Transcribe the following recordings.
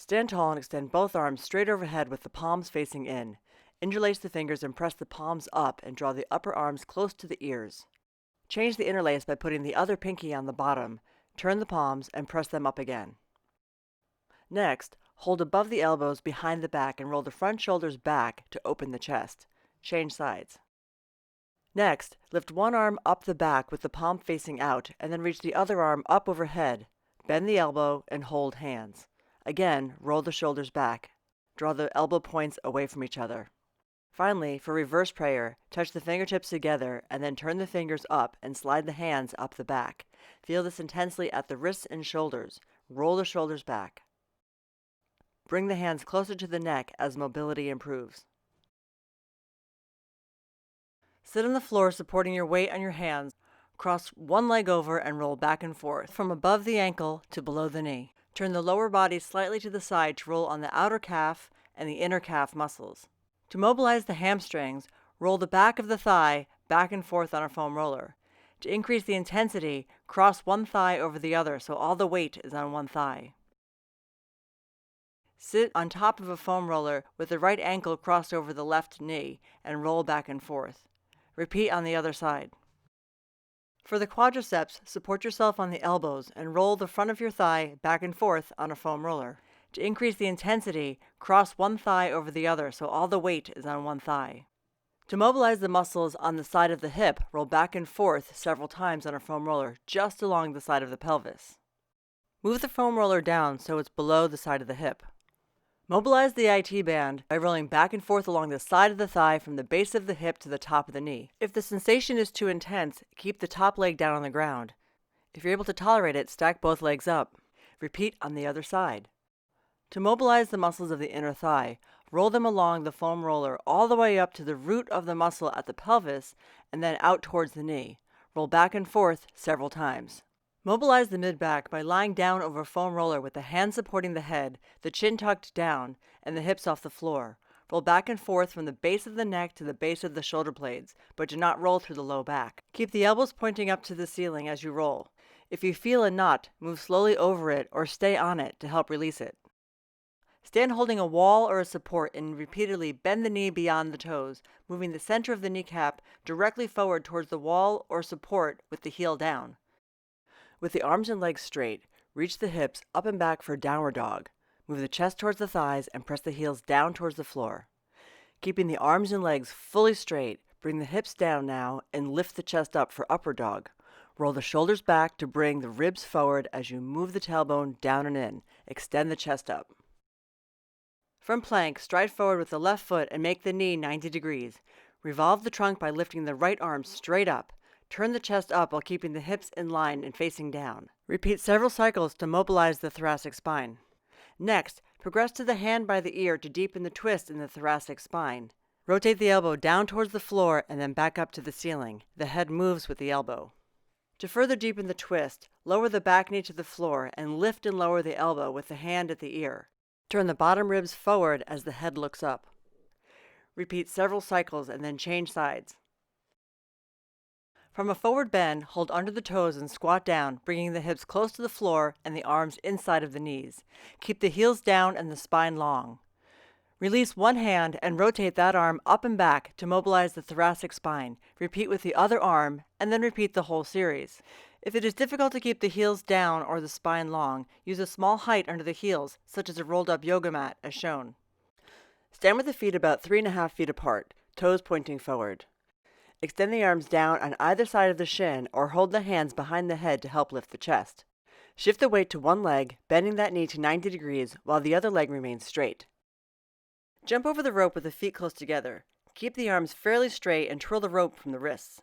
Stand tall and extend both arms straight overhead with the palms facing in. Interlace the fingers and press the palms up and draw the upper arms close to the ears. Change the interlace by putting the other pinky on the bottom. Turn the palms and press them up again. Next, hold above the elbows behind the back and roll the front shoulders back to open the chest. Change sides. Next, lift one arm up the back with the palm facing out and then reach the other arm up overhead. Bend the elbow and hold hands. Again, roll the shoulders back. Draw the elbow points away from each other. Finally, for reverse prayer, touch the fingertips together and then turn the fingers up and slide the hands up the back. Feel this intensely at the wrists and shoulders. Roll the shoulders back. Bring the hands closer to the neck as mobility improves. Sit on the floor supporting your weight on your hands. Cross one leg over and roll back and forth from above the ankle to below the knee. Turn the lower body slightly to the side to roll on the outer calf and the inner calf muscles. To mobilize the hamstrings, roll the back of the thigh back and forth on a foam roller. To increase the intensity, cross one thigh over the other so all the weight is on one thigh. Sit on top of a foam roller with the right ankle crossed over the left knee and roll back and forth. Repeat on the other side. For the quadriceps, support yourself on the elbows and roll the front of your thigh back and forth on a foam roller. To increase the intensity, cross one thigh over the other so all the weight is on one thigh. To mobilize the muscles on the side of the hip, roll back and forth several times on a foam roller just along the side of the pelvis. Move the foam roller down so it's below the side of the hip. Mobilize the IT band by rolling back and forth along the side of the thigh from the base of the hip to the top of the knee. If the sensation is too intense, keep the top leg down on the ground. If you're able to tolerate it, stack both legs up. Repeat on the other side. To mobilize the muscles of the inner thigh, roll them along the foam roller all the way up to the root of the muscle at the pelvis and then out towards the knee. Roll back and forth several times. Mobilize the mid-back by lying down over a foam roller with the hands supporting the head, the chin tucked down, and the hips off the floor. Roll back and forth from the base of the neck to the base of the shoulder blades, but do not roll through the low back. Keep the elbows pointing up to the ceiling as you roll. If you feel a knot, move slowly over it or stay on it to help release it. Stand holding a wall or a support and repeatedly bend the knee beyond the toes, moving the center of the kneecap directly forward towards the wall or support with the heel down. With the arms and legs straight, reach the hips up and back for downward dog. Move the chest towards the thighs and press the heels down towards the floor. Keeping the arms and legs fully straight, bring the hips down now and lift the chest up for upward dog. Roll the shoulders back to bring the ribs forward as you move the tailbone down and in. Extend the chest up. From plank, stride forward with the left foot and make the knee 90 degrees. Revolve the trunk by lifting the right arm straight up. Turn the chest up while keeping the hips in line and facing down. Repeat several cycles to mobilize the thoracic spine. Next, progress to the hand by the ear to deepen the twist in the thoracic spine. Rotate the elbow down towards the floor and then back up to the ceiling. The head moves with the elbow. To further deepen the twist, lower the back knee to the floor and lift and lower the elbow with the hand at the ear. Turn the bottom ribs forward as the head looks up. Repeat several cycles and then change sides. From a forward bend, hold under the toes and squat down, bringing the hips close to the floor and the arms inside of the knees. Keep the heels down and the spine long. Release one hand and rotate that arm up and back to mobilize the thoracic spine. Repeat with the other arm and then repeat the whole series. If it is difficult to keep the heels down or the spine long, use a small height under the heels, such as a rolled-up yoga mat, as shown. Stand with the feet about 3.5 feet apart, toes pointing forward. Extend the arms down on either side of the shin or hold the hands behind the head to help lift the chest. Shift the weight to one leg, bending that knee to 90 degrees while the other leg remains straight. Jump over the rope with the feet close together. Keep the arms fairly straight and twirl the rope from the wrists.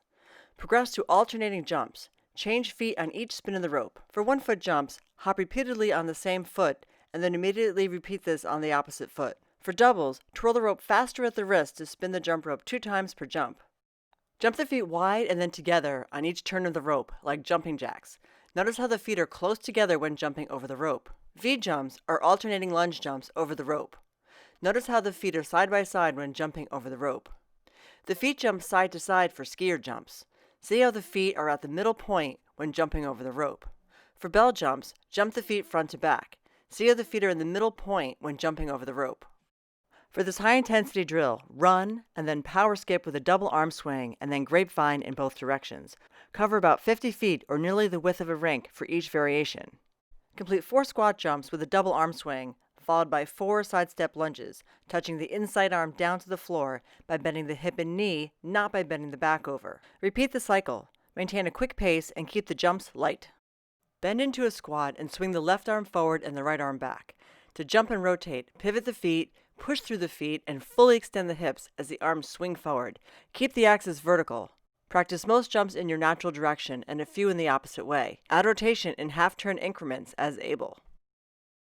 Progress to alternating jumps. Change feet on each spin of the rope. For 1-foot jumps, hop repeatedly on the same foot and then immediately repeat this on the opposite foot. For doubles, twirl the rope faster at the wrist to spin the jump rope 2 times per jump. Jump the feet wide and then together on each turn of the rope, like jumping jacks. Notice how the feet are close together when jumping over the rope. V jumps are alternating lunge jumps over the rope. Notice how the feet are side by side when jumping over the rope. The feet jump side to side for skier jumps. See how the feet are at the middle point when jumping over the rope. For bell jumps, jump the feet front to back. See how the feet are in the middle point when jumping over the rope. For this high-intensity drill, run and then power skip with a double arm swing and then grapevine in both directions. Cover about 50 feet or nearly the width of a rink for each variation. Complete 4 squat jumps with a double arm swing, followed by 4 sidestep lunges, touching the inside arm down to the floor by bending the hip and knee, not by bending the back over. Repeat the cycle. Maintain a quick pace and keep the jumps light. Bend into a squat and swing the left arm forward and the right arm back. To jump and rotate, pivot the feet, push through the feet, and fully extend the hips as the arms swing forward. Keep the axis vertical. Practice most jumps in your natural direction and a few in the opposite way. Add rotation in half-turn increments as able.